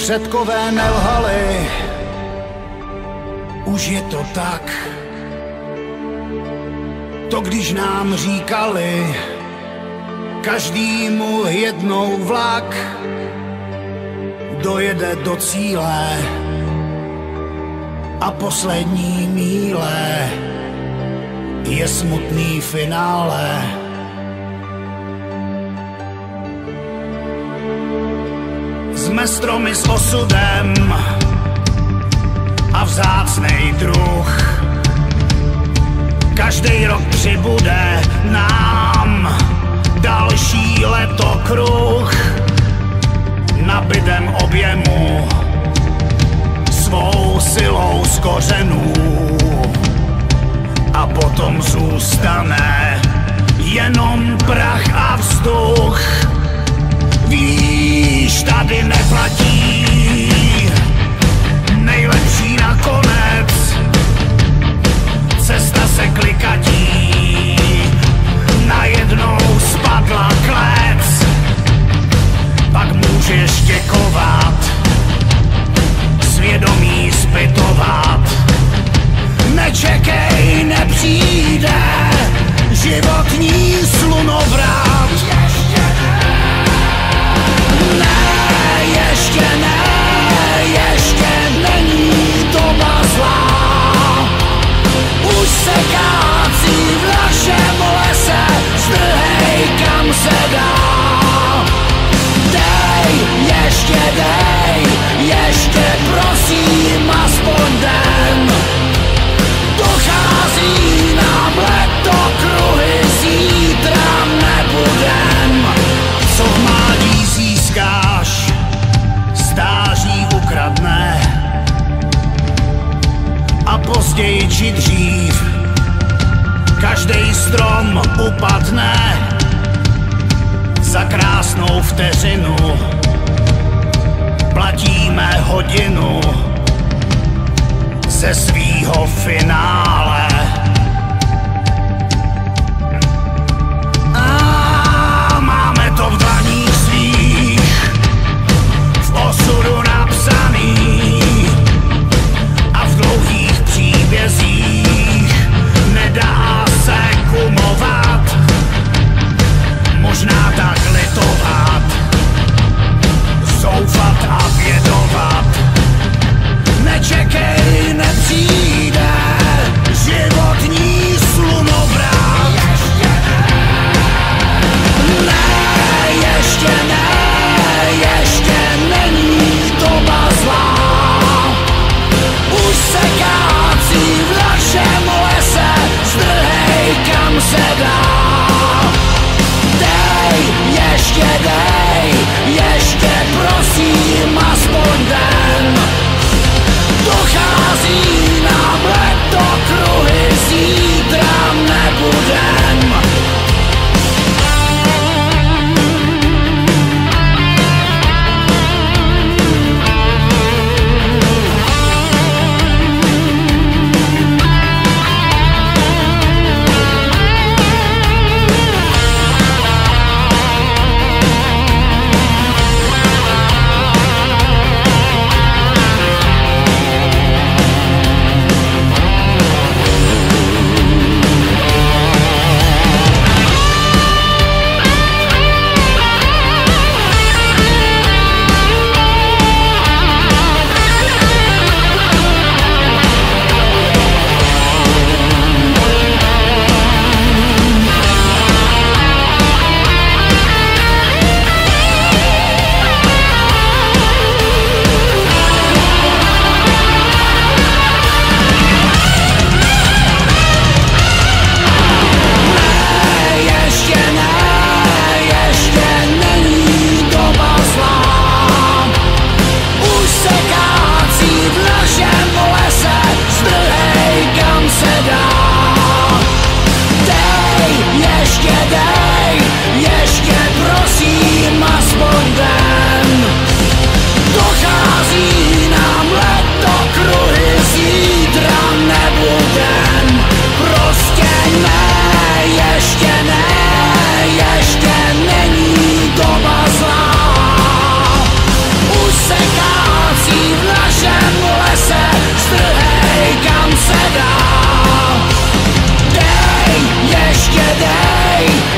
předkové nelhali, už je to tak. To když nám říkali, každýmu jednou vlak dojede do cíle a poslední míle je smutný finále. Jsme stromy s osudem a vzácnej druh. Každý rok přibude nám další letokruh. Na bydem objemu svou silou z kořenů a potom zůstane jenom prach a vzduch. Víš, tady neplatí nejlepší nakonec, cesta se klikatí, najednou spadla klec, pak můžeš děkovat, svědomí zpytovat. Nečekej, nepřijde životní slunovrat. Ještě není doba zlá. Už se kácí v našem lese, strhej kam se dá. Dej, ještě prosím aspoň den. Dochází nám letokruhy, zítra nebudem. Co v mládí získáš, stáří ukradne a později či dřív každej strom upadne. Za krásnou vteřinu platíme hodinu ze svýho finále. A máme to v dlaních svých, v osudu napsaný a v dlouhých příbězích nedá se kumovat, možná tak litovat, zoufat a bědovat. Nečekej, nepřijde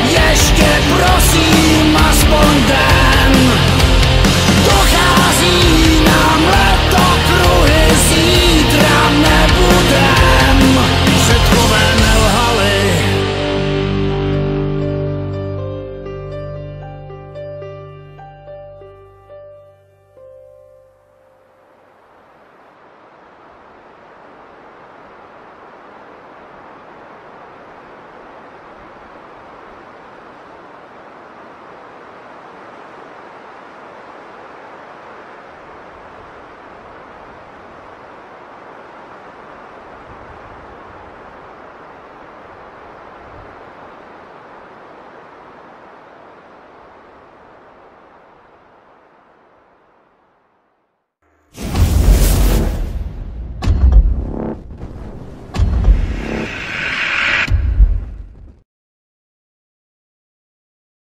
ještě